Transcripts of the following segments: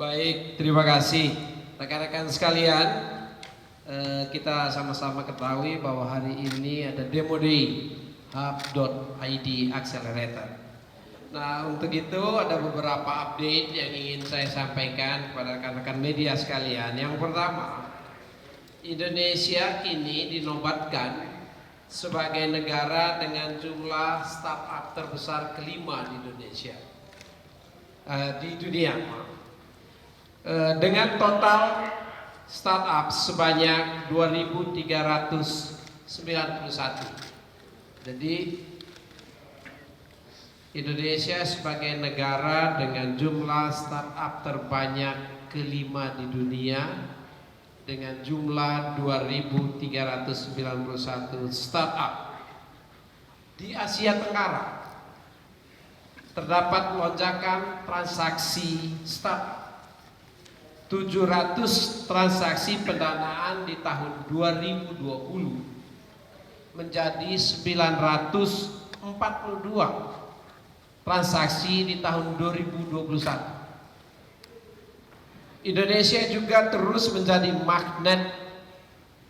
Baik, terima kasih rekan-rekan sekalian. Kita sama-sama ketahui bahwa hari ini ada Demo Day Hub.id Accelerator. Nah, untuk itu ada beberapa update yang ingin saya sampaikan kepada rekan-rekan media sekalian. Yang pertama, Indonesia kini dinobatkan sebagai negara dengan jumlah startup terbesar kelima di Indonesia, di dunia. Dengan total startup sebanyak 2.391. Jadi Indonesia sebagai negara dengan jumlah startup terbanyak kelima di dunia dengan jumlah 2.391 startup. Di Asia Tenggara terdapat lonjakan transaksi startup. 700 transaksi pendanaan di tahun 2020 menjadi 942 transaksi di tahun 2021. Indonesia juga terus menjadi magnet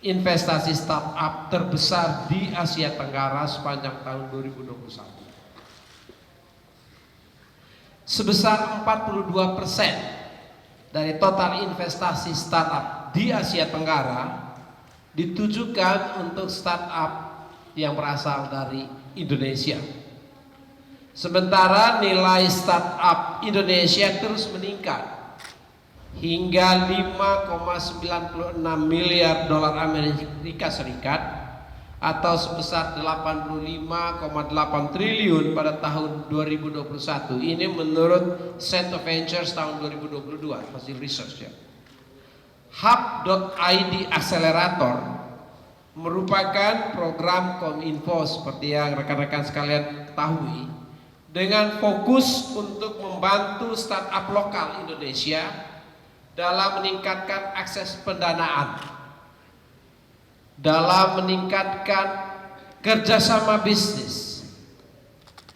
investasi startup terbesar di Asia Tenggara sepanjang tahun 2021. Sebesar 42% dari total investasi startup di Asia Tenggara ditujukan untuk startup yang berasal dari Indonesia. Sementara nilai startup Indonesia terus meningkat hingga 5,96 miliar dolar Amerika Serikat atau sebesar 85,8 triliun pada tahun 2021. Ini menurut Center Ventures tahun 2022, hasil research ya. Hub.id Accelerator merupakan program Kominfo seperti yang rekan-rekan sekalian ketahui, dengan fokus untuk membantu startup lokal Indonesia dalam meningkatkan akses pendanaan, dalam meningkatkan kerjasama bisnis,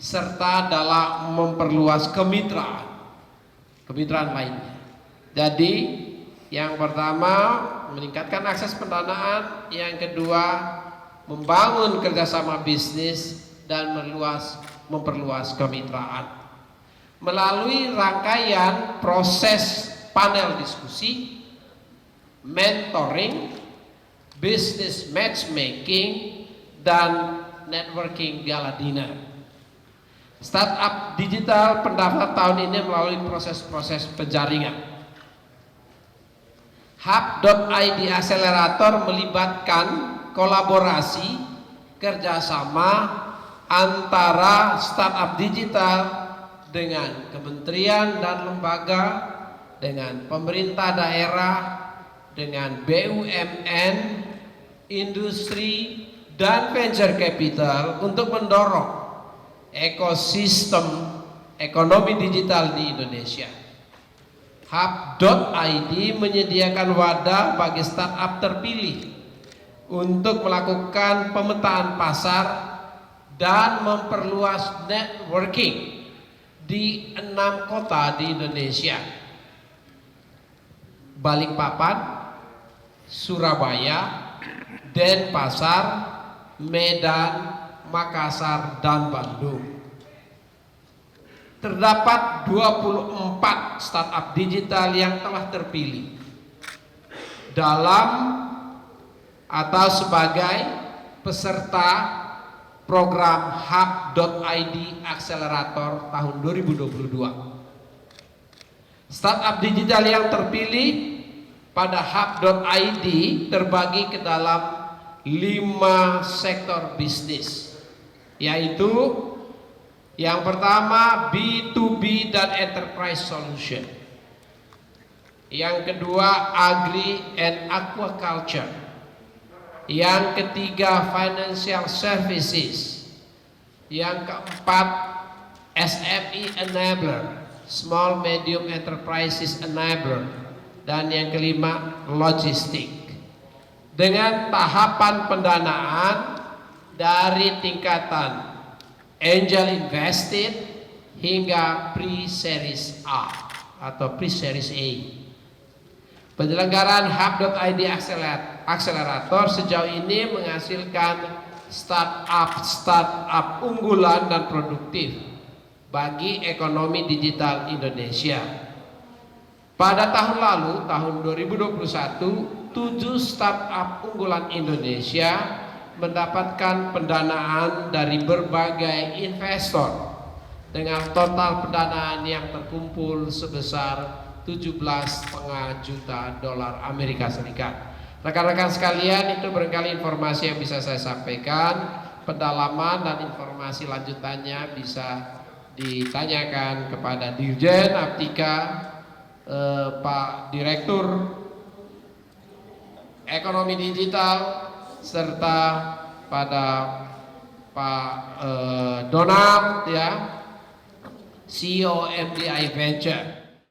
serta dalam memperluas kemitraan lainnya. Jadi yang pertama meningkatkan akses pendanaan, yang kedua membangun kerjasama bisnis dan memperluas kemitraan. Melalui rangkaian proses panel diskusi, mentoring, business matchmaking, dan networking gala dinner. Startup digital pendaftar tahun ini melalui proses-proses penjaringan. Hub.id Accelerator melibatkan kolaborasi kerjasama antara startup digital dengan kementerian dan lembaga, dengan pemerintah daerah, dengan BUMN, industri, dan venture capital untuk mendorong ekosistem ekonomi digital di Indonesia. Hub.id menyediakan wadah bagi startup terpilih untuk melakukan pemetaan pasar dan memperluas networking di 6 kota di Indonesia: Balikpapan, Surabaya, Denpasar, Medan, Makassar, dan Bandung. Terdapat 24 startup digital yang telah terpilih dalam atau sebagai peserta program Hub.id Accelerator tahun 2022. Startup digital yang terpilih pada Hub.id terbagi ke dalam 5 sektor bisnis, yaitu yang pertama B2B dan Enterprise Solution, yang kedua Agri and Aquaculture, yang ketiga Financial Services, yang keempat SME Enabler, Small Medium Enterprises Enabler, dan yang kelima logistik. Dengan tahapan pendanaan dari tingkatan angel invested hingga pre-series A. atau pre-series A. Penyelenggaraan Hub.id Accelerator sejauh ini menghasilkan startup unggulan dan produktif bagi ekonomi digital Indonesia. Pada tahun lalu, tahun 2021, 7 startup unggulan Indonesia mendapatkan pendanaan dari berbagai investor dengan total pendanaan yang terkumpul sebesar 17,5 juta dolar Amerika Serikat. Rekan-rekan sekalian, itu barangkali informasi yang bisa saya sampaikan. Pendalaman dan informasi lanjutannya bisa ditanyakan kepada Dirjen Aptika, Pak Direktur Ekonomi Digital, serta pada Pak Donald, ya, CEO MDI Venture.